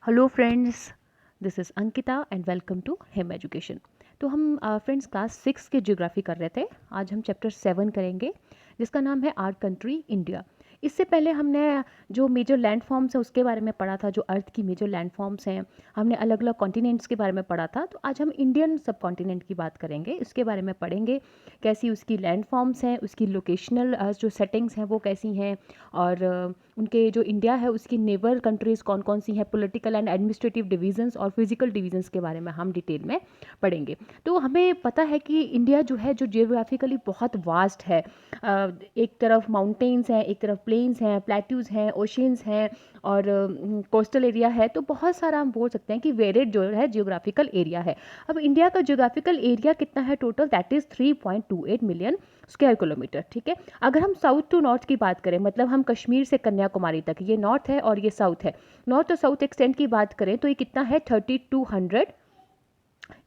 Hello friends, this is Ankita and welcome to Him Education. तो हम friends class 6 के geography कर रहे थे। आज हम चैप्टर 7 करेंगे जिसका नाम है आवर कंट्री इंडिया। इससे पहले हमने जो मेजर लैंड फॉर्म्स है उसके बारे में पढ़ा था, जो अर्थ की मेजर लैंड फॉर्म्स हैं। हमने अलग अलग कॉन्टिनेंट्स के बारे में पढ़ा था। तो आज हम इंडियन सब कॉन्टिनेंट की बात करेंगे, इसके बारे में पढ़ेंगे कैसी उसकी लैंड फॉर्म्स हैं, उसकी लोकेशनल जो सेटिंग्स हैं वो कैसी हैं, और उनके जो इंडिया है उसकी नेबर कंट्रीज़ कौन कौन सी हैं, पॉलिटिकल एंड एडमिनिस्ट्रेटिव डिवीजन्स और फिजिकल डिवीजन्स के बारे में हम डिटेल में पढ़ेंगे। तो हमें पता है कि इंडिया जो है, जो जियोग्राफिकली बहुत वास्ट है। एक तरफ माउंटेन्स हैं, एक तरफ प्लेन्स हैं, प्लेट्यूज़ हैं, ओशियंस हैं और कोस्टल एरिया है। तो बहुत सारा हम बोल सकते हैं कि वेरिड जो है जियोग्राफिकल एरिया है। अब इंडिया का जियोग्राफिकल एरिया कितना है total? That is 3.28 million square kilometre. ठीक है, अगर हम साउथ टू नॉर्थ की बात करें, मतलब हम कश्मीर से कन्याकुमारी तक, ये नॉर्थ है और ये साउथ है, नॉर्थ और साउथ एक्सटेंट की बात करें तो ये कितना है 3200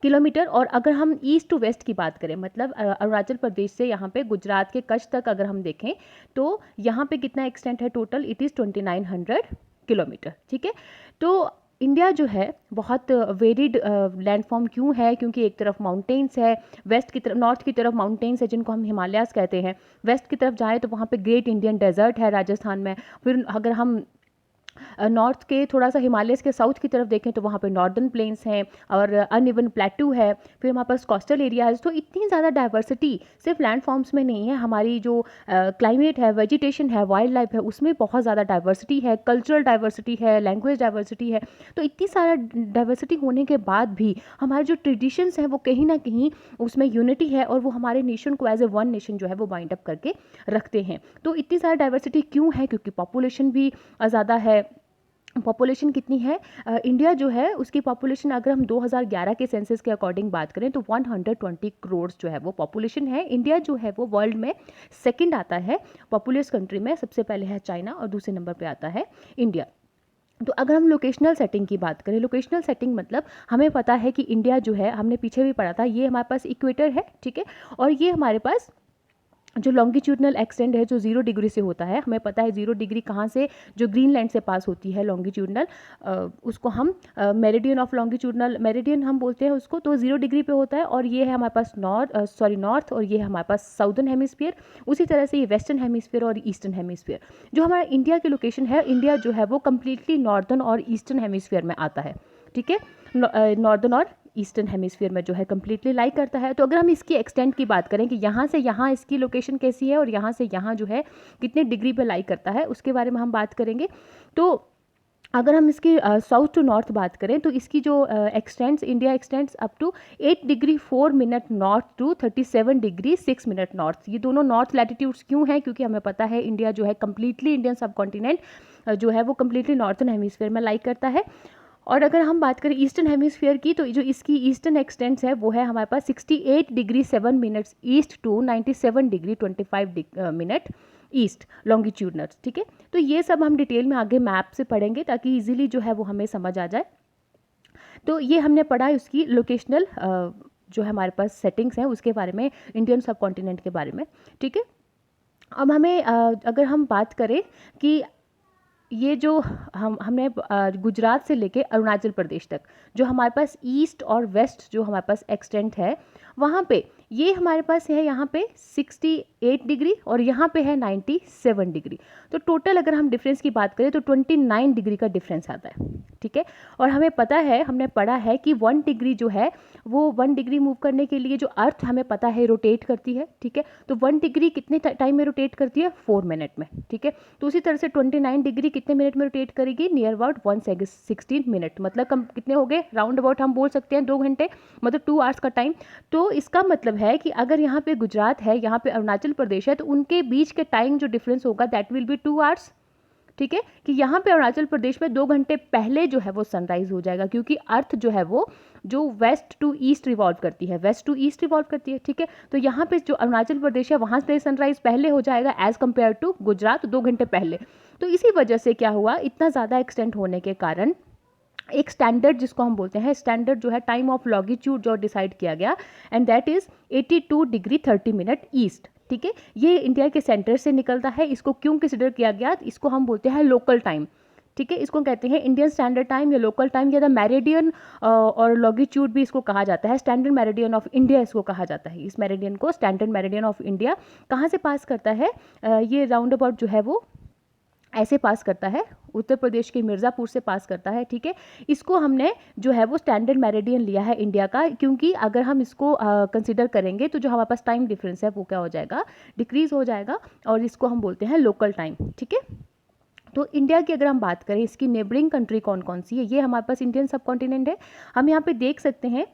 किलोमीटर। और अगर हम ईस्ट टू वेस्ट की बात करें, मतलब अरुणाचल प्रदेश से यहाँ पे गुजरात के कच्छ तक अगर हम देखें तो यहाँ पे कितना एक्सटेंट है टोटल? It is 2900 kilometre. ठीक है, तो इंडिया जो है बहुत वेरिड लैंडफॉर्म क्यों है? क्योंकि एक तरफ माउंटेन्स है, वेस्ट की तरफ, नॉर्थ की तरफ माउंटेन्स है जिनको हम हिमालयास कहते हैं, वेस्ट की तरफ जाएँ तो वहाँ पे ग्रेट इंडियन डेजर्ट है राजस्थान में। फिर अगर हम नॉर्थ के थोड़ा सा हिमालयस के साउथ की तरफ देखें तो वहाँ पे नॉर्दर्न प्लेन्स हैं और अनइवन प्लेटू है, फिर हमारे पास कोस्टल एरिया है। तो इतनी ज़्यादा डाइवर्सिटी सिर्फ लैंड फॉर्म्स में नहीं है, हमारी जो क्लाइमेट है, वेजिटेशन है, वाइल्ड लाइफ है, उसमें बहुत ज़्यादा डाइवर्सिटी है, कल्चरल डाइवर्सिटी है, लैंग्वेज डाइवर्सिटी है। तो इतनी सारा डाइवर्सिटी होने के बाद भी हमारे जो ट्रेडिशंस हैं वो कहीं ना कहीं उसमें यूनिटी है और वो हमारे नेशन को एज ए वन नेशन जो है वो बाइंड अप करके रखते हैं। तो इतनी सारी डाइवर्सिटी क्यों है? क्योंकि पॉपुलेशन भी ज़्यादा है। पॉपुलेशन कितनी है? इंडिया जो है उसकी पॉपुलेशन अगर हम 2011 के सेंसस के अकॉर्डिंग बात करें तो 120 करोड़ जो है वो पॉपुलेशन है। इंडिया जो है वो वर्ल्ड में सेकंड आता है पॉपुलस कंट्री में, सबसे पहले है चाइना और दूसरे नंबर पे आता है इंडिया। तो अगर हम लोकेशनल सेटिंग की बात करें, लोकेशनल सेटिंग मतलब हमें पता है कि इंडिया जो है, हमने पीछे भी पढ़ा था, ये हमारे पास इक्वेटर है। ठीक है, और ये हमारे पास जो लॉन्गिट्यूडनल एक्सटेंड है जो 0 डिग्री से होता है, हमें पता है 0 डिग्री कहाँ से, जो ग्रीनलैंड से पास होती है लॉन्गिट्यूडनल, उसको हम मेरिडियन ऑफ लॉन्गिट्यूडनल मेरिडियन हम बोलते हैं उसको। तो 0 डिग्री पे होता है और ये है हमारे पास नॉर्थ और ये है हमारे पास साउदर्न हेमिस्फीयर। उसी तरह से ये वेस्टर्न हेमिस्फीयर और ईस्टर्न हेमिस्फीयर। जो हमारा इंडिया की लोकेशन है, इंडिया जो है वो कम्प्लीटली नॉर्दर्न और ईस्टर्न हेमिस्फीयर में आता है। ठीक है, नॉर्दर्न और ईस्टर्न हेमिस्फीयर में जो है कम्प्लीटली लाई करता है। तो अगर हम इसकी एक्सटेंट की बात करें कि यहाँ से यहाँ इसकी लोकेशन कैसी है और यहाँ से यहाँ जो है कितने डिग्री पे लाई करता है, उसके बारे में हम बात करेंगे। तो अगर हम इसकी साउथ टू नॉर्थ बात करें तो इसकी जो extends, India extends up to 8 degree 4 minute north to 37 degree 6 minute north. ये दोनों नॉर्थ लैटिट्यूड्स क्यों है? क्योंकि हमें पता है इंडिया जो है कम्प्लीटली, इंडियन सब कॉन्टिनेंट जो है वो कम्प्लीटली नॉर्थन हेमिस्फीयर में लाई करता है। और अगर हम बात करें ईस्टर्न हेमिस्फीयर की, तो जो इसकी ईस्टर्न एक्सटेंट्स है वो है हमारे पास 68 degree 7 minutes east to 97 degree 25 minute east longitudinal. ठीक है, तो ये सब हम डिटेल में आगे मैप से पढ़ेंगे ताकि इजीली जो है वो हमें समझ आ जाए। तो ये हमने पढ़ा है उसकी लोकेशनल जो है हमारे पास सेटिंग्स हैं उसके बारे में, इंडियन सब कॉन्टिनेंट के बारे में। ठीक है, अब हमें अगर हम बात करें कि ये जो हमने गुजरात से लेके अरुणाचल प्रदेश तक जो हमारे पास ईस्ट और वेस्ट जो हमारे पास एक्सटेंट है, वहाँ पे ये हमारे पास है यहाँ पे 68 डिग्री और यहाँ पे है 97 डिग्री। तो टोटल अगर हम डिफरेंस की बात करें तो 29 डिग्री का डिफरेंस आता है। ठीक है, और हमें पता है, हमने पढ़ा है कि 1 डिग्री जो है वो 1 डिग्री मूव करने के लिए जो अर्थ हमें पता है रोटेट करती है। ठीक है, तो 1 डिग्री कितने टाइम में रोटेट करती है? 4 मिनट में। ठीक है, तो उसी तरह से 29 डिग्री कितने मिनट में रोटेट करेगी? नियर अबाउट 116 मिनट, मतलब कम कितने हो गए? राउंड अबाउट हम बोल सकते हैं 2 घंटे, मतलब 2 आवर्स का टाइम। तो इसका मतलब है कि अगर यहाँ पे गुजरात है, यहाँ पे अरुणाचल प्रदेश है, तो उनके बीच के टाइम जो डिफरेंस होगा दैट विल बी 2 आवर्स। ठीक है, कि यहाँ पे अरुणाचल प्रदेश में 2 घंटे पहले जो है वो सनराइज हो जाएगा, क्योंकि अर्थ जो है वो जो वेस्ट टू ईस्ट रिवॉल्व करती है, वेस्ट टू ईस्ट रिवॉल्व करती है। ठीक है, तो यहाँ पे जो अरुणाचल प्रदेश है वहाँ से सनराइज पहले हो जाएगा एज कम्पेयर टू गुजरात 2 घंटे पहले। तो इसी वजह से क्या हुआ, इतना ज़्यादा एक्सटेंड होने के कारण एक स्टैंडर्ड जिसको हम बोलते हैं, स्टैंडर्ड जो है टाइम ऑफ लॉन्गिट्यूड जो डिसाइड किया गया, and that is 82 degree 30 minute east. ठीक है, ये इंडिया के सेंटर से निकलता है। इसको क्यों कंसिडर किया गया? इसको हम बोलते हैं लोकल टाइम। ठीक है, इसको कहते हैं इंडियन स्टैंडर्ड टाइम या लोकल टाइम या द मेरिडियन और लॉन्गिट्यूड भी इसको कहा जाता है। स्टैंडर्ड मेरिडियन ऑफ इंडिया इसको कहा जाता है। इस मेरिडियन को स्टैंडर्ड मेरिडियन ऑफ इंडिया कहाँ से पास करता है? ये राउंड अबाउट जो है वो ऐसे पास करता है, उत्तर प्रदेश के मिर्ज़ापुर से पास करता है। ठीक है, इसको हमने जो है वो स्टैंडर्ड मेरिडियन लिया है इंडिया का, क्योंकि अगर हम इसको कंसिडर करेंगे तो जो हमारे पास टाइम डिफरेंस है वो क्या हो जाएगा? डिक्रीज हो जाएगा, और इसको हम बोलते हैं लोकल टाइम। ठीक है, तो इंडिया की अगर हम बात करें, इसकी नेबरिंग कंट्री कौन कौन सी है? ये हमारे पास इंडियन सब कॉन्टिनेंट है। हम यहाँ पे देख सकते हैं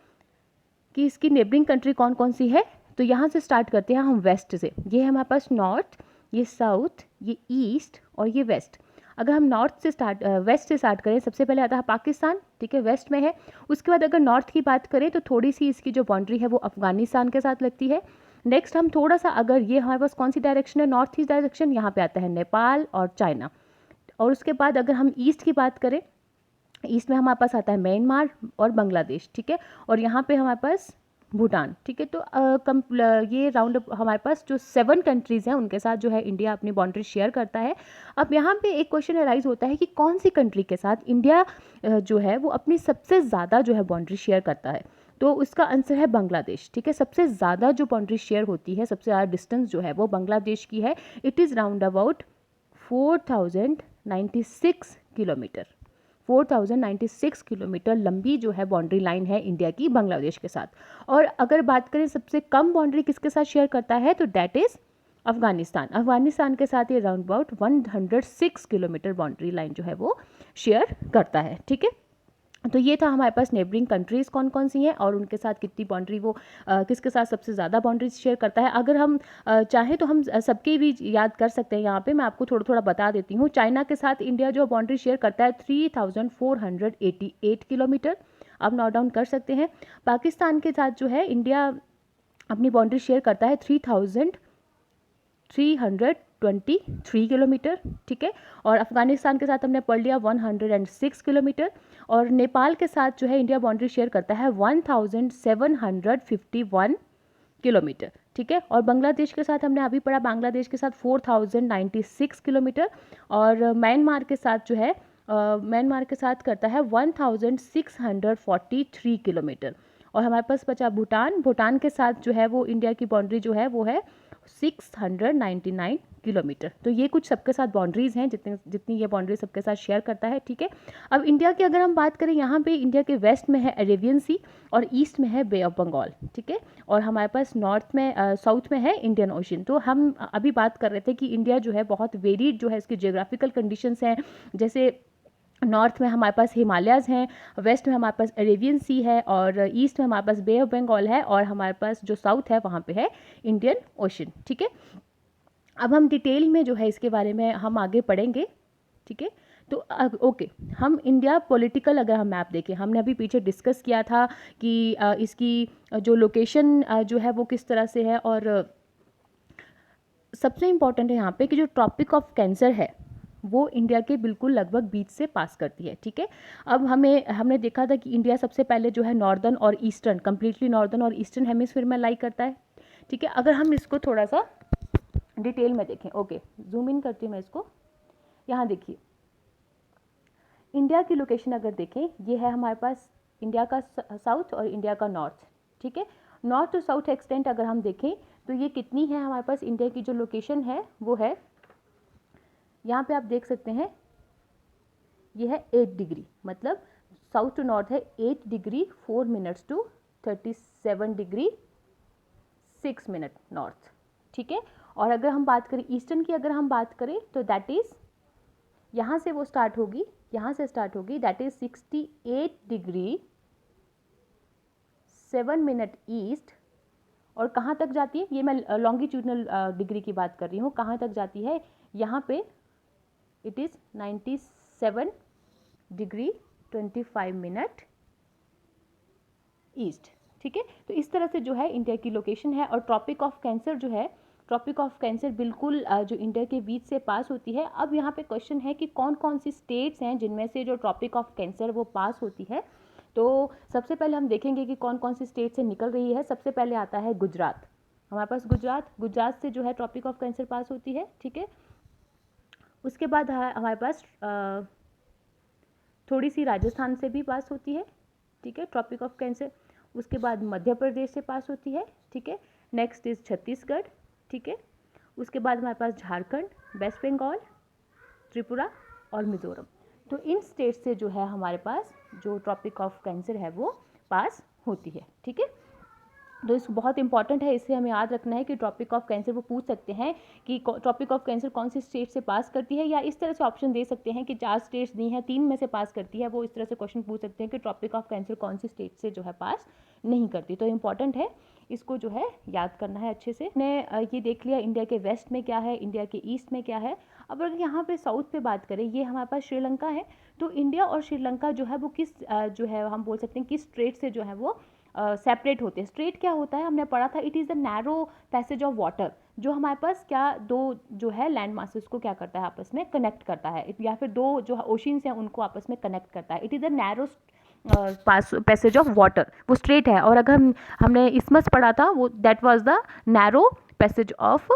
कि इसकी नेबरिंग कंट्री कौन कौन सी है। तो यहाँ से स्टार्ट करते हैं हम वेस्ट से। ये है हमारे पास नॉर्थ, ये साउथ, ये ईस्ट और ये वेस्ट। अगर हम नॉर्थ से वेस्ट से स्टार्ट करें, सबसे पहले आता है पाकिस्तान। ठीक है, वेस्ट में है। उसके बाद अगर नॉर्थ की बात करें तो थोड़ी सी इसकी जो बाउंड्री है वो अफगानिस्तान के साथ लगती है। नेक्स्ट हम थोड़ा सा, अगर ये हमारे पास कौन सी डायरेक्शन है? North east direction. यहाँ पे आता है नेपाल और चाइना। और उसके बाद अगर हम ईस्ट की बात करें, ईस्ट में हमारे पास आता है म्यांमार और बांग्लादेश। ठीक है, और यहाँ पे हमारे पास भूटान। ठीक है, तो ये राउंड हमारे पास जो 7 कंट्रीज़ हैं उनके साथ जो है इंडिया अपनी बाउंड्री शेयर करता है। अब यहाँ पे एक क्वेश्चन अराइज होता है कि कौन सी कंट्री के साथ इंडिया जो है वो अपनी सबसे ज़्यादा जो है बाउंड्री शेयर करता है? तो उसका आंसर है बांग्लादेश। ठीक है, सबसे ज़्यादा जो बाउंड्री शेयर होती है, सबसे ज़्यादा डिस्टेंस जो है वो बांग्लादेश की है। It is round about 4096 kilometre. 4096 kilometre लंबी जो है बाउंड्री लाइन है इंडिया की बांग्लादेश के साथ। और अगर बात करें सबसे कम बाउंड्री किसके साथ शेयर करता है, तो दैट इज़ अफगानिस्तान। अफगानिस्तान के साथ ये round about 106 kilometre boundary line जो है वो शेयर करता है। ठीक है, तो ये था हमारे पास नेबरिंग कंट्रीज़ कौन कौन सी हैं और उनके साथ कितनी बाउंड्री वो किसके साथ सबसे ज़्यादा बाउंड्रीज शेयर करता है। अगर हम चाहें तो हम सबके भी याद कर सकते हैं। यहाँ पे मैं आपको थोड़ा थोड़ा बता देती हूँ। चाइना के साथ इंडिया जो बाउंड्री शेयर करता है 3488 किलोमीटर, आप नोट डाउन कर सकते हैं। पाकिस्तान के साथ जो है इंडिया अपनी बाउंड्री शेयर करता है 3323 किलोमीटर। ठीक है, और अफगानिस्तान के साथ हमने पढ़ लिया 106 किलोमीटर। और नेपाल के साथ जो है इंडिया बाउंड्री शेयर करता है 1751 किलोमीटर। ठीक है, और बांग्लादेश के साथ हमने अभी पढ़ा, बांग्लादेश के साथ 4096 किलोमीटर। और म्यांमार के साथ जो है म्यांमार के साथ करता है 1643 किलोमीटर। और हमारे पास बचा भूटान। भूटान के साथ जो है वो इंडिया की बाउंड्री जो है वो है 699 किलोमीटर। तो ये कुछ सबके साथ बाउंड्रीज़ हैं, जितनी ये बाउंड्री सबके साथ शेयर करता है। ठीक है, अब इंडिया की अगर हम बात करें, यहाँ पे इंडिया के वेस्ट में है अरेबियन सी और ईस्ट में है बे ऑफ बंगाल। ठीक है, और हमारे पास नॉर्थ में साउथ में है इंडियन ओशन। तो हम अभी बात कर रहे थे कि इंडिया जो है बहुत वेरीड जो है इसकी जियोग्राफिकल कंडीशंस हैं। जैसे नॉर्थ में हमारे पास हिमालयाज़ हैं, वेस्ट में हमारे पास अरेबियन सी है और ईस्ट में हमारे पास बे ऑफ बंगाल है, और हमारे पास जो साउथ है वहाँ पे है इंडियन ओशन। ठीक है, अब हम डिटेल में जो है इसके बारे में हम आगे पढ़ेंगे। ठीक है, तो ओके, हम इंडिया पॉलिटिकल अगर हम मैप देखें, हमने अभी पीछे डिस्कस किया था कि इसकी जो लोकेशन जो है वो किस तरह से है। और सबसे इम्पॉर्टेंट है यहाँ पे कि जो ट्रॉपिक ऑफ कैंसर है वो इंडिया के बिल्कुल लगभग बीच से पास करती है। ठीक है, अब हमने देखा था कि इंडिया सबसे पहले जो है नॉर्दर्न और ईस्टर्न, कम्प्लीटली नॉर्दर्न और ईस्टर्न हेमिस्फीयर में लाई करता है। ठीक है, अगर हम इसको थोड़ा सा डिटेल में देखें, ओके जूम इन करती हूँ मैं इसको। यहाँ देखिए इंडिया की लोकेशन अगर देखें, ये है हमारे पास इंडिया का साउथ और इंडिया का नॉर्थ। ठीक है, नॉर्थ टू साउथ एक्सटेंट अगर हम देखें तो ये कितनी है हमारे पास इंडिया की जो लोकेशन है वो है, यहाँ पे आप देख सकते हैं ये है 8 डिग्री, मतलब साउथ टू नॉर्थ है 8 degree 4 minutes to 37 degree 6 minute north. ठीक है, और अगर हम बात करें ईस्टर्न की, अगर हम बात करें तो दैट इज़ यहाँ से वो स्टार्ट होगी, यहाँ से स्टार्ट होगी, that is 68 degree 7 minute east. और कहाँ तक जाती है, ये मैं लॉन्गिट्यूडनल डिग्री की बात कर रही हूँ, कहाँ तक जाती है, यहाँ पे it is 97 degree 25 minute east. ठीक है, तो इस तरह से जो है इंडिया की लोकेशन है। और ट्रॉपिक ऑफ कैंसर जो है, ट्रॉपिक ऑफ कैंसर बिल्कुल जो इंडिया के बीच से पास होती है। अब यहाँ पे क्वेश्चन है कि कौन कौन सी स्टेट्स हैं जिनमें से जो ट्रॉपिक ऑफ कैंसर वो पास होती है। तो सबसे पहले हम देखेंगे कि कौन कौन सी स्टेट से निकल रही है। सबसे पहले आता है गुजरात, हमारे पास गुजरात से जो है ट्रॉपिक ऑफ कैंसर पास होती है। ठीक है, उसके बाद है हमारे पास थोड़ी सी राजस्थान से भी पास होती है, ठीक है, ट्रॉपिक ऑफ कैंसर। उसके बाद मध्य प्रदेश से पास होती है, ठीक है। नेक्स्ट इज छत्तीसगढ़, ठीक है। उसके बाद हमारे पास झारखंड, वेस्ट बंगाल, त्रिपुरा और मिजोरम। तो इन स्टेट से जो है हमारे पास जो ट्रॉपिक ऑफ कैंसर है वो पास होती है, ठीक है। तो इस बहुत इंपॉर्टेंट है, इसे हमें याद रखना है कि ट्रॉपिक ऑफ कैंसर वो पूछ सकते हैं कि ट्रॉपिक ऑफ कैंसर कौन सी स्टेट से पास करती है, या इस तरह से ऑप्शन दे सकते हैं कि 4 स्टेट्स दी हैं, 3 में से पास करती है। वो इस तरह से क्वेश्चन पूछ सकते हैं कि ट्रॉपिक ऑफ कैंसर कौन सी स्टेट से जो है पास नहीं करती। तो इंपॉर्टेंट है, इसको जो है याद करना है अच्छे से। ने ये देख लिया इंडिया के वेस्ट में क्या है, इंडिया के ईस्ट में क्या है। अब अगर यहाँ पे साउथ पे बात करें, ये हमारे पास श्रीलंका है। तो इंडिया और श्रीलंका जो है वो किस जो है हम बोल सकते हैं किस स्ट्रेट से जो है वो सेपरेट होते हैं। स्ट्रेट क्या होता है, हमने पढ़ा था, it is the narrow passage of water, जो हमारे पास क्या दो जो है लैंड मासेस को क्या करता है, आपस में कनेक्ट करता है, या फिर दो जो ओशियंस हैं उनको आपस में कनेक्ट करता है। It is the narrow passage of water, वो स्ट्रेट है। और अगर हमने इसमस पढ़ा था, वो that was the narrow passage of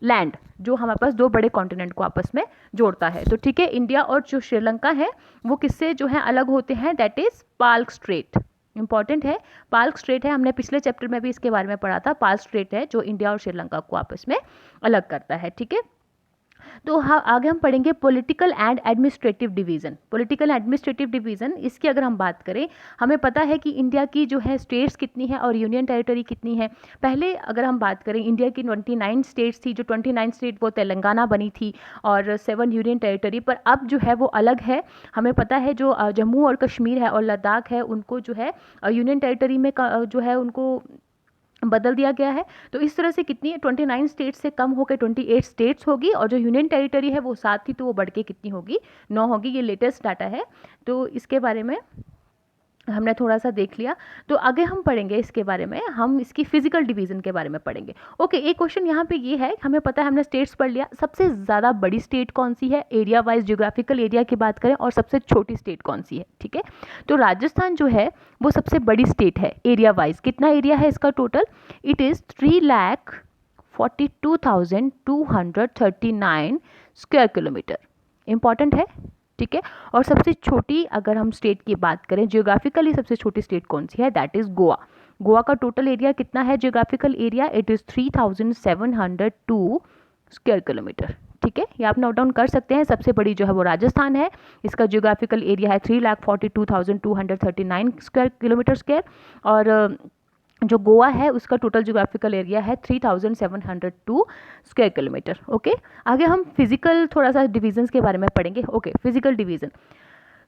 land, जो हमारे पास दो बड़े कॉन्टिनेंट को आपस में जोड़ता है। तो ठीक है, इंडिया और जो श्रीलंका है वो किससे जो है अलग होते हैं, that is Palk straight. Important है, पाल्क स्ट्रेट है, हमने पिछले चैप्टर में भी इसके बारे में पढ़ा था। पाल्क स्ट्रेट है जो इंडिया और श्रीलंका को आपस में अलग करता है, ठीक है। तो हाँ, आगे हम पढ़ेंगे political and administrative division. Political administrative division, इसकी अगर हम बात करें, हमें पता है कि इंडिया की जो है स्टेट्स कितनी है और यूनियन टेरिटरी कितनी है। पहले अगर हम बात करें, इंडिया की 29 स्टेट्स थी, जो 29 स्टेट वो तेलंगाना बनी थी, और 7 यूनियन टेरिटरी। पर अब जो है वो अलग है। हमें पता है जो जम्मू और कश्मीर है और लद्दाख है, उनको जो है यूनियन टेरिटरी में जो है उनको बदल दिया गया है। तो इस तरह से कितनी है, 29 स्टेट्स से कम होकर 28 स्टेट्स होगी, और जो यूनियन टेरिटरी है वो 7 थी, तो वो बढ़ के कितनी होगी, 9 होगी। ये लेटेस्ट डाटा है, तो इसके बारे में हमने थोड़ा सा देख लिया। तो आगे हम पढ़ेंगे इसके बारे में, हम इसकी फिजिकल डिवीज़न के बारे में पढ़ेंगे। ओके, एक क्वेश्चन यहाँ पे ये है, हमें पता है हमने स्टेट्स पढ़ लिया, सबसे ज़्यादा बड़ी स्टेट कौन सी है एरिया वाइज, जियोग्राफिकल एरिया की बात करें, और सबसे छोटी स्टेट कौन सी है, ठीक है। तो राजस्थान जो है वो सबसे बड़ी स्टेट है एरिया वाइज। कितना एरिया है इसका total, it is 3,42,239 square kilometre. Important है, ठीक है। और सबसे छोटी अगर हम स्टेट की बात करें, जियोग्राफिकली सबसे छोटी स्टेट कौन सी है, दैट इज गोवा। गोवा का टोटल एरिया कितना है, geographical area, it is 3,702 square kilometre, ठीक है। ये आप नोट डाउन कर सकते हैं। सबसे बड़ी जो है वो राजस्थान है, इसका जियोग्राफिकल एरिया है 3,42,239 स्क्वायर किलोमीटर स्क्वायर, और जो गोवा है उसका टोटल जियोग्राफिकल एरिया है 3,702 स्क्वायर किलोमीटर। ओके, आगे हम फिजिकल थोड़ा सा डिवीजन्स के बारे में पढ़ेंगे। Okay, physical division.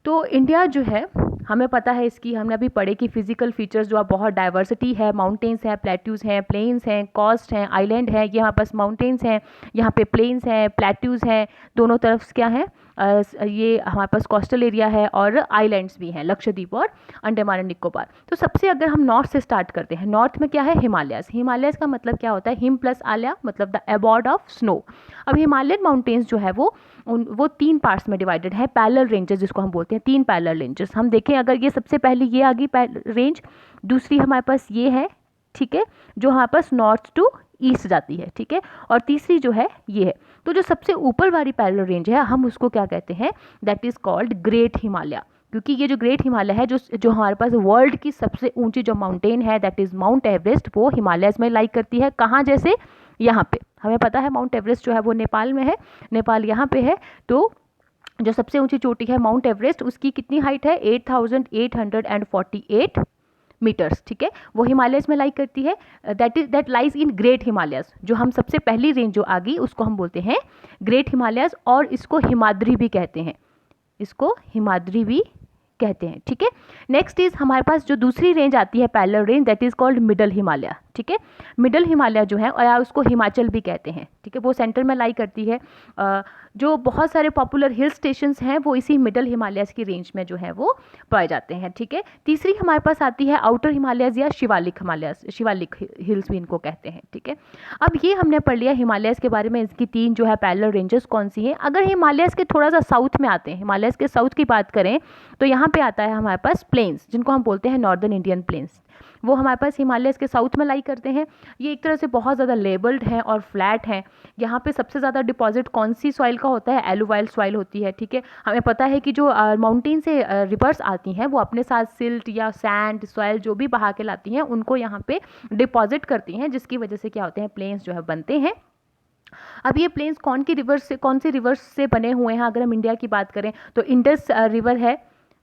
तो इंडिया जो है हमें पता है इसकी, हमने अभी पढ़े कि फिजिकल फीचर्स जो बहुत डाइवर्सिटी है, माउंटेन्स हैं, प्लेट्यूज़ हैं, प्लेन्स हैं, कोस्ट हैं, आइलैंड है। यहाँ पास माउंटेन्स हैं, यहाँ पे प्लेन्स हैं, प्लेट्यूज़ हैं, दोनों तरफ क्या है, ये हमारे पास कोस्टल एरिया है, और आइलैंड्स भी हैं, लक्षद्वीप और अंडमान एंड निकोबार। तो सबसे अगर हम नॉर्थ से स्टार्ट करते हैं, नॉर्थ में क्या है, हिमालयस। हिमालयस का मतलब क्या होता है, हिम प्लस आल्या, मतलब द अबॉर्ड ऑफ स्नो। अब हिमालयन माउंटेन्स जो है वो 3 पार्ट्स में डिवाइडेड है, पैरेलल रेंजेस जिसको हम बोलते हैं, 3 पैरेलल रेंजेस। हम देखें, अगर ये सबसे पहले ये आ गई रेंज, दूसरी हमारे पास ये है, ठीक है, जो हमारे पास नॉर्थ टू ईस्ट जाती है, ठीक है, और तीसरी जो है ये है। तो जो सबसे ऊपर वाली पैरेलल रेंज है, हम उसको क्या कहते हैं, that is called great Himalaya. क्योंकि ये जो ग्रेट हिमालय है, जो हमारे पास वर्ल्ड की सबसे ऊंची जो माउंटेन है, दैट इज माउंट एवरेस्ट, वो हिमालयस में लाइक करती है। कहाँ, जैसे यहाँ पे हमें पता है माउंट एवरेस्ट जो है वो नेपाल में है, नेपाल यहाँ पे है। तो जो सबसे ऊंची चोटी है माउंट एवरेस्ट, उसकी कितनी हाइट है, 8,848 मीटर्स, ठीक है, वो हिमालयस में लाइक करती है। That lies in great Himalayas. जो हम सबसे पहली रेंज जो आ गई उसको हम बोलते हैं ग्रेट हिमालयस, और इसको हिमाद्री भी कहते हैं, इसको हिमाद्री भी कहते हैं, ठीक है। नेक्स्ट इज हमारे पास जो दूसरी रेंज आती है parallel range, that is called middle Himalaya, ठीक है। मिडल हिमालय जो है, या उसको हिमाचल भी कहते हैं, ठीक है, वो सेंटर में लाई करती है। जो बहुत सारे पॉपुलर हिल स्टेशंस हैं वो इसी मिडल हिमालयस की रेंज में जो है वो पाए जाते हैं, ठीक है। तीसरी हमारे पास आती है आउटर हिमालयस या शिवालिक हिमालयस, शिवालिक हिल्स भी इनको कहते हैं, ठीक है। अब ये हमने पढ़ लिया हिमालयस के बारे में, इसकी 3 जो है पैरेलल रेंजेस कौन सी हैं। अगर हिमालयस के थोड़ा सा साउथ में आते हैं, हिमालयस के साउथ की बात करें, तो यहाँ पे आता है हमारे पास प्लेन्स, जिनको हम बोलते हैं नॉर्दर्न इंडियन प्लेन्स। वो हमारे पास हिमालय के साउथ में लाई करते हैं। ये एक तरह से बहुत ज़्यादा लेबल्ड हैं और फ्लैट हैं। यहाँ पे सबसे ज़्यादा डिपॉजिट कौन सी सॉइल का होता है? एलुवाइल सॉइल होती है, ठीक है। हमें पता है कि जो माउंटेन से रिवर्स आती हैं वो अपने साथ सिल्ट या सैंड सॉइल जो भी बहा के लाती हैं उनको यहाँ पे डिपॉजिट करती हैं, जिसकी वजह से क्या होते हैं? प्लेन्स जो है बनते हैं। अब ये प्लेन्स कौन सी रिवर्स से बने हुए हैं? अगर हम इंडिया की बात करें तो इंडस रिवर है,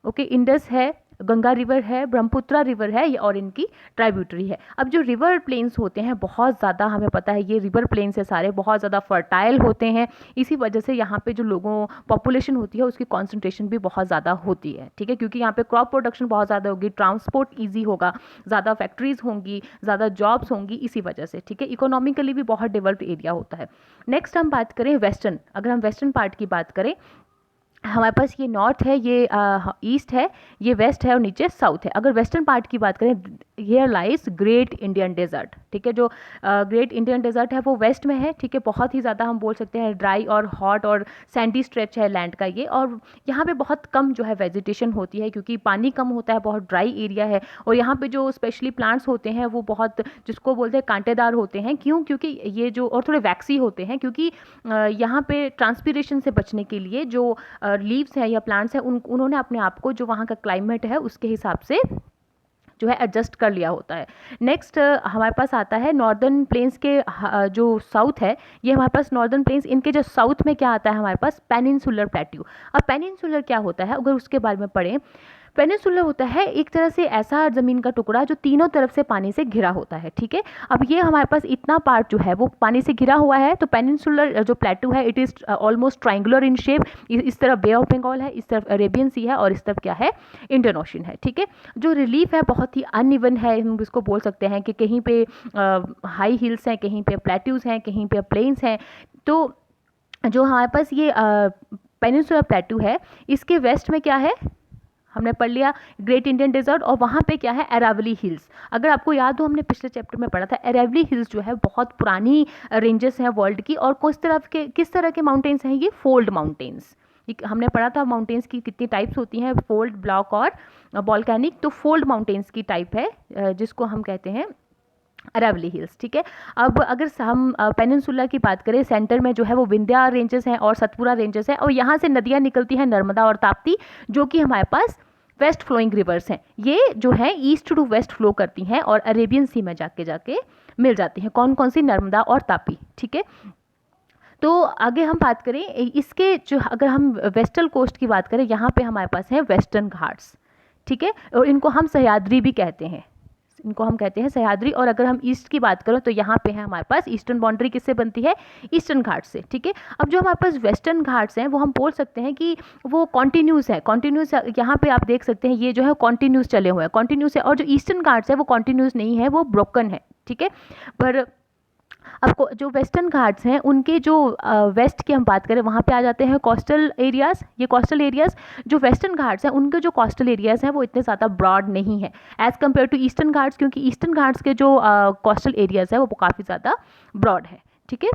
ओके, इंडस है, गंगा रिवर है, ब्रह्मपुत्रा रिवर है, ये और इनकी ट्राइब्यूटरी है। अब जो रिवर प्लेन्स होते हैं बहुत ज़्यादा, हमें पता है ये रिवर प्लेन्स है सारे, बहुत ज़्यादा फर्टाइल होते हैं। इसी वजह से यहाँ पे जो लोगों पॉपुलेशन होती है उसकी कॉन्सेंट्रेशन भी बहुत ज़्यादा होती है, ठीक है, क्योंकि यहाँ पे क्रॉप प्रोडक्शन बहुत ज़्यादा होगी, ट्रांसपोर्ट ईजी होगा, ज़्यादा फैक्ट्रीज होंगी, ज़्यादा जॉब्स होंगी, इसी वजह से, ठीक है। इकोनॉमिकली भी बहुत डेवलप्ड एरिया होता है। नेक्स्ट हम बात करें वेस्टर्न, अगर हम वेस्टर्न पार्ट की बात करें, हमारे पास ये नॉर्थ है, ये ईस्ट है, ये वेस्ट है और नीचे साउथ है। अगर वेस्टर्न पार्ट की बात करें, here lies great Indian desert, ठीक है। जो ग्रेट इंडियन डेजर्ट है वो वेस्ट में है, ठीक है। बहुत ही ज़्यादा हम बोल सकते हैं ड्राई और हॉट और सैंडी स्ट्रेच है लैंड का ये, और यहाँ पे बहुत कम जो है वेजिटेशन होती है क्योंकि पानी कम होता है, बहुत ड्राई एरिया है। और यहाँ पे जो स्पेशली प्लांट्स होते हैं वो बहुत, जिसको बोलते हैं कांटेदार होते हैं, क्यों? क्योंकि ये जो, और थोड़े वैक्सी होते हैं क्योंकि यहाँ पे ट्रांसपीरेशन से बचने के लिए जो लीव्स है या प्लांट्स है उन्होंने अपने आप को जो वहाँ का क्लाइमेट है उसके हिसाब से जो है एडजस्ट कर लिया होता है। नेक्स्ट हमारे पास आता है नॉर्दर्न प्लेन्स के जो साउथ है, ये हमारे पास नॉर्दर्न प्लेन्स, इनके जो साउथ में क्या आता है हमारे पास? Peninsular plateau. अब पेनिनसुलर क्या होता है अगर उसके बारे में पढ़ें, पेनिनसुलर होता है एक तरह से ऐसा ज़मीन का टुकड़ा जो तीनों तरफ से पानी से घिरा होता है, ठीक है। अब ये हमारे पास इतना पार्ट जो है वो पानी से घिरा हुआ है, तो पेनिनसुलर जो प्लेटू है it is almost triangular in shape. इस तरफ बे ऑफ बंगाल है, इस तरफ अरेबियन सी है और इस तरफ क्या है? इंडियन ओशन है, ठीक है। जो रिलीफ है बहुत ही अनइवन है, हम इसको बोल सकते हैं कि कहीं पे हाई हिल्स हैं, कहीं पे प्लेट्यूज़ हैं, कहीं पे प्लेन्स हैं। तो जो हमारे पास ये पेनिनसुलर प्लेटू है, इसके वेस्ट में क्या है? हमने पढ़ लिया ग्रेट इंडियन डेजर्ट, और वहाँ पे क्या है? अरावली हिल्स। अगर आपको याद हो हमने पिछले चैप्टर में पढ़ा था, अरावली हिल्स जो है बहुत पुरानी रेंजेस हैं वर्ल्ड की, और किस तरह के माउंटेन्स हैं ये? Fold mountains. हमने पढ़ा था माउंटेन्स की कितनी टाइप्स होती हैं, फोल्ड, ब्लॉक और वॉल्केनिक। तो फोल्ड माउंटेन्स की टाइप है जिसको हम कहते हैं अरावली हिल्स, ठीक है। अब अगर हम पेनिनसुला की बात करें, सेंटर में जो है वो विंध्या रेंजेस हैं और सतपुरा रेंजेस हैं, और यहाँ से नदियाँ निकलती हैं नर्मदा और ताप्ती, जो कि हमारे पास वेस्ट फ्लोइंग रिवर्स हैं। ये जो है ईस्ट टू वेस्ट फ्लो करती हैं और अरेबियन सी में जाके मिल जाती हैं। कौन कौन सी? नर्मदा और तापी, ठीक है। तो आगे हम बात करें इसके जो, अगर हम वेस्टर्न कोस्ट की बात करें, यहाँ पे हमारे पास है वेस्टर्न घाट्स, ठीक है, और इनको हम सह्याद्री भी कहते हैं, इनको हम कहते हैं सह्याद्री। और अगर हम ईस्ट की बात करें तो यहाँ पे है हमारे पास ईस्टर्न बाउंड्री किससे बनती है? ईस्टर्न घाट से, ठीक है। अब जो हमारे पास वेस्टर्न घाट्स हैं वो हम बोल सकते हैं कि वो कॉन्टिन्यूस है, कॉन्टिन्यूस। यहाँ पे आप देख सकते हैं ये जो है कॉन्टिन्यूस चले हुए हैं, कॉन्टिन्यूस है। और जो ईस्टर्न घाट्स है वो कॉन्टिन्यूस नहीं है, वो ब्रोकन है, ठीक है। पर अब जो वेस्टर्न घाट्स हैं उनके जो वेस्ट की हम बात करें, वहाँ पे आ जाते हैं कोस्टल एरियाज़। ये कोस्टल एरियाज़, जो वेस्टर्न घाट्स हैं उनके जो कोस्टल एरियाज़ हैं वो इतने ज़्यादा ब्रॉड नहीं है as compared to Eastern Ghats, क्योंकि ईस्टर्न घाट्स के जो कोस्टल एरियाज़ है वो काफ़ी ज़्यादा ब्रॉड है, ठीक है।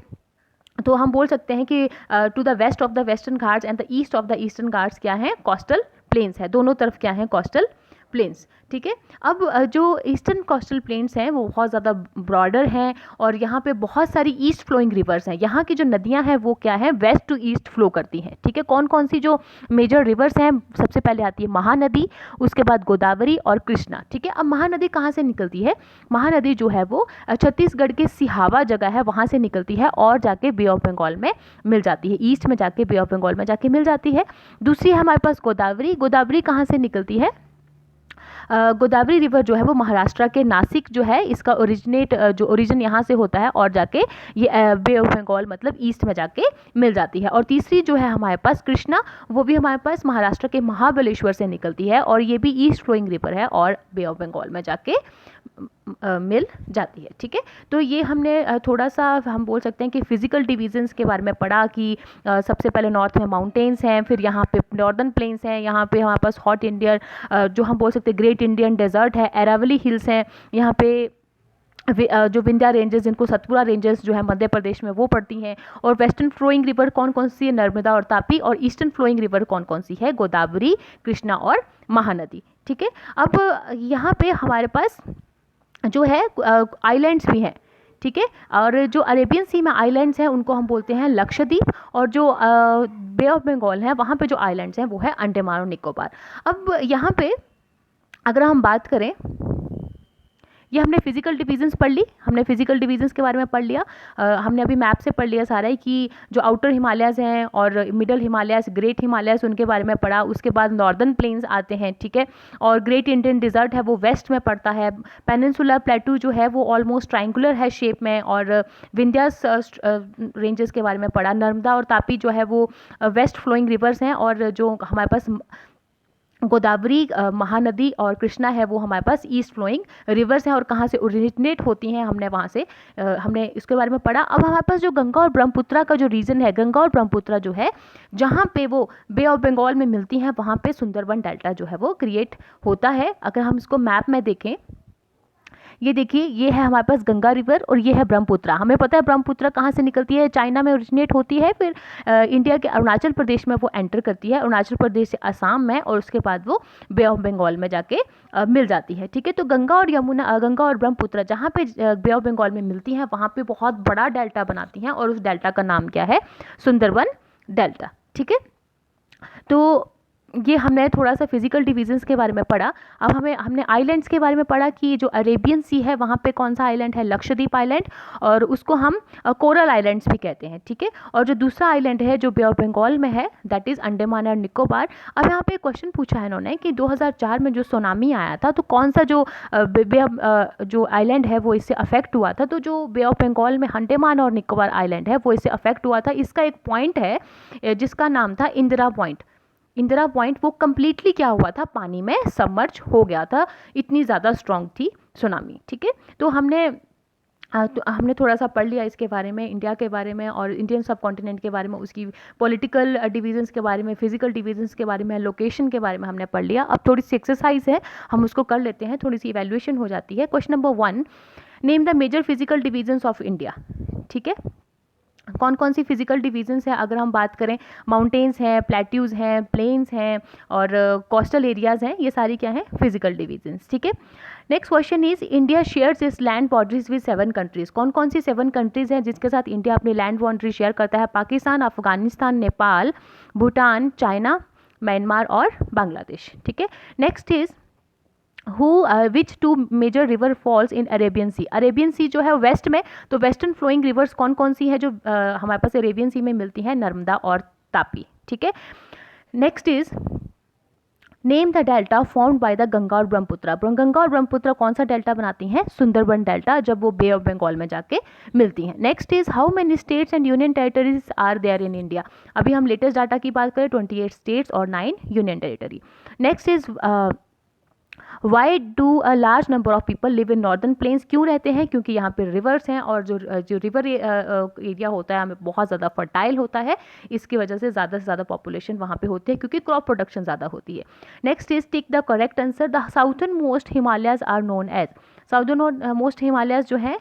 तो हम बोल सकते हैं कि to the west of the Western Ghats and the east of the Eastern Ghats क्या है? कोस्टल प्लेन्स है, दोनों तरफ क्या है? कोस्टल प्लेन्स, ठीक है। अब जो ईस्टर्न कोस्टल प्लेन्स हैं वो बहुत ज़्यादा ब्रॉडर हैं, और यहाँ पे बहुत सारी ईस्ट फ्लोइंग रिवर्स हैं। यहाँ की जो नदियाँ हैं वो क्या है? वेस्ट टू ईस्ट फ्लो करती हैं, ठीक है। कौन कौन सी जो मेजर रिवर्स हैं? सबसे पहले आती है महानदी, उसके बाद गोदावरी और कृष्णा, ठीक है। अब महानदी कहाँ से निकलती है? महानदी जो है वो छत्तीसगढ़ के सिहावा जगह है वहाँ से निकलती है और जाके बे ऑफ बंगाल में मिल जाती है, ईस्ट में जाके बे ऑफ बंगाल में जाके मिल जाती है। दूसरी है हमारे पास गोदावरी। गोदावरी कहाँ से निकलती है? गोदावरी रिवर जो है वो महाराष्ट्र के नासिक जो है इसका जो ओरिजिन यहाँ से होता है और जाके ये बे ऑफ बंगाल मतलब ईस्ट में जाके मिल जाती है। और तीसरी जो है हमारे पास कृष्णा, वो भी हमारे पास महाराष्ट्र के महाबलेश्वर से निकलती है और ये भी ईस्ट फ्लोइंग रिवर है और बे ऑफ बंगाल में जाके मिल जाती है, ठीक है। तो ये हमने थोड़ा सा हम बोल सकते हैं कि फिजिकल डिवीजन्स के बारे में पढ़ा कि सबसे पहले नॉर्थ में माउंटेन्स हैं, फिर यहाँ पे नॉर्दर्न प्लेन्स हैं, यहाँ पे हमारे पास हॉट इंडियन जो हम बोल सकते हैं ग्रेट इंडियन डेजर्ट है, अरावली हिल्स हैं, यहाँ पे जो विंध्या रेंजेस जिनको सतपुरा रेंजेस जो है मध्य प्रदेश में वो पड़ती हैं। और वेस्टर्न फ्लोइंग रिवर कौन कौन सी है? नर्मदा और तापी। और ईस्टर्न फ्लोइंग रिवर कौन कौन सी है? गोदावरी, कृष्णा और महानदी, ठीक है। अब यहाँ पे हमारे पास जो है आइलैंड्स भी हैं, ठीक है। और जो अरेबियन सी में आइलैंड्स हैं उनको हम बोलते हैं लक्षद्वीप, और जो बे ऑफ बंगाल है वहाँ पे जो आइलैंड्स हैं वो है अंडमान और निकोबार। अब यहाँ पे अगर हम बात करें, ये हमने फिजिकल डिवीजन्स पढ़ ली, हमने फिजिकल डिवीजन्स के बारे में पढ़ लिया। हमने अभी मैप से पढ़ लिया सारा ही कि जो आउटर हिमालयाज़ हैं और मिडल हिमालयाज़, ग्रेट हिमालयाज़, उनके बारे में पढ़ा। उसके बाद नॉर्दर्न प्लेन्स आते हैं, ठीक है। और ग्रेट इंडियन डिजर्ट है वो वेस्ट में पड़ता है। पेनिनसुलर प्लेटू जो है वो ऑलमोस्ट ट्राइंगुलर है शेप में। और विंध्यास रेंजेस के बारे में पढ़ा। नर्मदा और तापी जो है वो वेस्ट फ्लोइंग रिवर्स हैं, और जो हमारे पास गोदावरी, महानदी और कृष्णा है वो हमारे पास ईस्ट फ्लोइंग रिवर्स हैं, और कहाँ से ओरिजिनेट होती हैं हमने वहाँ से हमने इसके बारे में पढ़ा। अब हमारे पास जो गंगा और ब्रह्मपुत्रा का जो रीजन है, गंगा और ब्रह्मपुत्रा जो है जहाँ पे वो बे ऑफ बंगाल में मिलती हैं, वहाँ पे सुंदरबन डेल्टा जो है वो क्रिएट होता है। अगर हम इसको मैप में देखें, ये देखिए, ये है हमारे पास गंगा रिवर और ये है ब्रह्मपुत्रा। हमें पता है ब्रह्मपुत्रा कहाँ से निकलती है, चाइना में ओरिजिनेट होती है, फिर इंडिया के अरुणाचल प्रदेश में वो एंटर करती है, अरुणाचल प्रदेश से असम में, और उसके बाद वो बे ऑफ बंगाल में जाके मिल जाती है, ठीक है। तो गंगा और यमुना, गंगा और ब्रह्मपुत्रा जहाँ पे बे ऑफ बंगाल में मिलती हैं वहाँ पे बहुत बड़ा डेल्टा बनाती हैं, और उस डेल्टा का नाम क्या है, सुंदरबन डेल्टा, ठीक है। तो ये हमने थोड़ा सा फिजिकल डिवीजन्स के बारे में पढ़ा। अब हमने आइलैंड्स के बारे में पढ़ा कि जो अरेबियन सी है वहाँ पे कौन सा आइलैंड है, लक्षद्वीप आइलैंड, और उसको हम कोरल आइलैंड्स भी कहते हैं, ठीक है। और जो दूसरा आइलैंड है जो बे ऑफ बंगाल में है, दैट इज़ अंडमान और निकोबार। अब यहाँ पे क्वेश्चन पूछा है इन्होंने कि 2004 में जो सुनामी आया था तो कौन सा जो जो आइलैंड है वो इससे अफेक्ट हुआ था। तो जो बे ऑफ बंगाल में अंडमान और निकोबार आइलैंड है वो इससे अफेक्ट हुआ था। इसका एक पॉइंट है जिसका नाम था इंदिरा पॉइंट। इंदिरा पॉइंट वो कम्प्लीटली क्या हुआ था, पानी में सबमर्ज हो गया था, इतनी ज़्यादा स्ट्रॉन्ग थी सुनामी, ठीक है। तो हमने थोड़ा सा पढ़ लिया इसके बारे में, इंडिया के बारे में और इंडियन सब कॉन्टिनेंट के बारे में, उसकी पॉलिटिकल डिवीजन्स के बारे में, फिजिकल डिवीजन्स के बारे में, लोकेशन के बारे में हमने पढ़ लिया। अब थोड़ी सी एक्सरसाइज है, हम उसको कर लेते हैं, थोड़ी सी इवैल्यूएशन हो जाती है। Question number 1, name the major physical divisions of India, ठीक है। कौन कौन सी फिजिकल डिवीजन्स हैं, अगर हम बात करें, माउंटेन्स हैं, प्लेट्यूज़ हैं, प्लेन्स हैं और कोस्टल एरियाज़ हैं, ये सारी क्या हैं, फिजिकल डिवीजन्स, ठीक है। Next question is, India shares इस लैंड बाउंड्रीज विद 7 कंट्रीज। कौन कौन सी 7 कंट्रीज हैं जिसके साथ इंडिया अपनी लैंड बाउंड्री शेयर करता है? पाकिस्तान, अफगानिस्तान, नेपाल, भूटान, चाइना, म्यांमार और बांग्लादेश, ठीक है। Next is, which 2 major river falls in Arabian Sea. Arabian Sea जो है वेस्ट में, तो वेस्टर्न फ्लोइंग रिवर्स कौन कौन सी है जो हमारे पास अरेबियन सी में मिलती हैं? नर्मदा और तापी, ठीक है। Next is, name the delta formed by the Ganga और ब्रह्मपुत्रा। गंगा और ब्रह्मपुत्रा कौन सा डेल्टा बनाती हैं? सुंदरबन डेल्टा, जब वो बे ऑफ बंगाल में जाके मिलती हैं। Next is, how many states and union territories are there in India. अभी हम लेटेस्ट डाटा की बात करें, 28 स्टेट्स और 9 union territory. Next is, why do a large number of people live in northern plains. क्यों रहते हैं? क्योंकि यहाँ पे रिवर्स हैं, और जो रिवर एरिया होता है हमें बहुत ज़्यादा फर्टाइल होता है, इसकी वजह से ज़्यादा पॉपुलेशन वहाँ पे होती है, क्योंकि क्रॉप प्रोडक्शन ज़्यादा होती है। Next is, tick the correct answer. The southern most Himalayas are known as. Southern most Himalayas जो हैं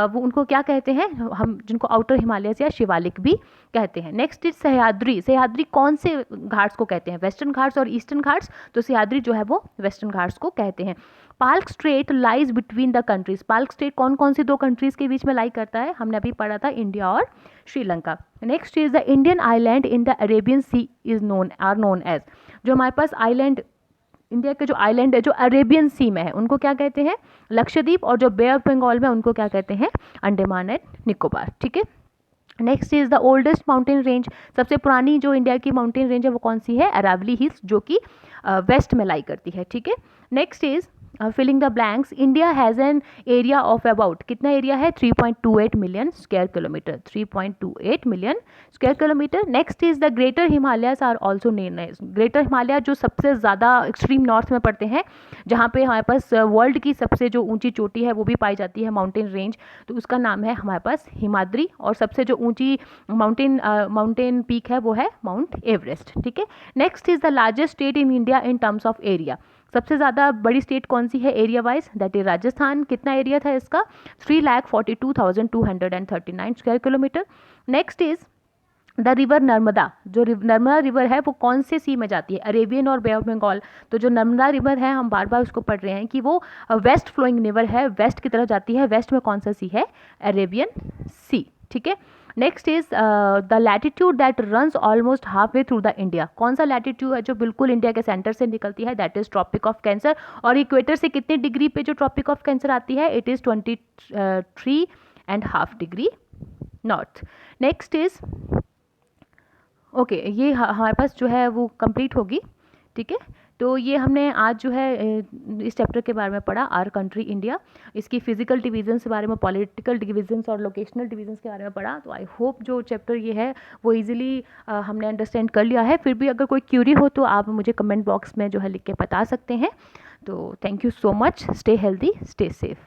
वो उनको क्या कहते हैं, हम जिनको आउटर हिमालयस या शिवालिक भी कहते हैं। Next is, Sahyadri. सह्याद्री कौन से घाट्स को कहते हैं? वेस्टर्न घाट्स और ईस्टर्न घाट्स। तो सह्याद्री जो है वो वेस्टर्न घाट्स को कहते हैं। Palk straight lies between the countries. Palk straight कौन कौन सी 2 कंट्रीज के बीच में लाई करता है? हमने अभी पढ़ा था, इंडिया और Sri Lanka. Next is, the Indian island in the Arabian sea is known as. जो हमारे पास आइलैंड, इंडिया के जो आइलैंड है जो अरेबियन सी में है, उनको क्या कहते हैं? लक्षद्वीप। और जो बे ऑफ बंगाल में, उनको क्या कहते हैं? अंडमान एंड निकोबार, ठीक है। Next is, the oldest mountain range. सबसे पुरानी जो इंडिया की माउंटेन रेंज है वो कौन सी है? अरावली हिल्स, जो कि वेस्ट में लाई करती है, ठीक है। Next is, filling the blanks. India has an area of about, कितना एरिया है? 3.28 million square kilometre, 3.28 million square kilometre. Next is, the greater Himalayas are also name as. Greater Himalaya जो सबसे ज़्यादा एक्सट्रीम नॉर्थ में पड़ते हैं, जहाँ पे हमारे पास वर्ल्ड की सबसे जो ऊंची चोटी है वो भी पाई जाती है, माउंटेन रेंज, तो उसका नाम है हमारे पास हिमाद्री। और सबसे जो ऊंची माउंटेन पीक है वो है माउंट एवरेस्ट, ठीक है। Next is, the largest state in India in terms of area. सबसे ज़्यादा बड़ी स्टेट कौन सी है area wise? That is Rajasthan. कितना एरिया था इसका? 3,42,239 square kilometre. Next is, the river Narmada, जो नर्मदा रिवर है वो कौन से सी में जाती है, अरेबियन और बे ऑफ बंगाल। तो जो नर्मदा रिवर है हम बार बार उसको पढ़ रहे हैं कि वो वेस्ट फ्लोइंग रिवर है, वेस्ट की तरफ जाती है। वेस्ट में कौन सा सी है, अरेबियन सी। ठीक है। Next is the latitude that runs almost half way through the India. कौन सा लैटिट्यूड है जो बिल्कुल इंडिया के सेंटर से निकलती है, that is Tropic of Cancer. और इक्वेटर से कितने डिग्री पे जो ट्रॉपिक ऑफ कैंसर आती है, it is 23.5 degree north. Next is okay ये हमारे पास जो है वो कंप्लीट होगी। ठीक है। तो ये हमने आज जो है इस चैप्टर के बारे में पढ़ा, आर कंट्री इंडिया, इसकी फिजिकल डिवीजन्स के बारे में, पॉलिटिकल डिवीजन्स और लोकेशनल डिवीजन्स के बारे में पढ़ा। तो आई होप जो चैप्टर ये है वो इजीली हमने अंडरस्टैंड कर लिया है। फिर भी अगर कोई क्यूरी हो तो आप मुझे कमेंट बॉक्स में जो है लिख के बता सकते हैं। तो thank you so much, stay healthy, stay safe.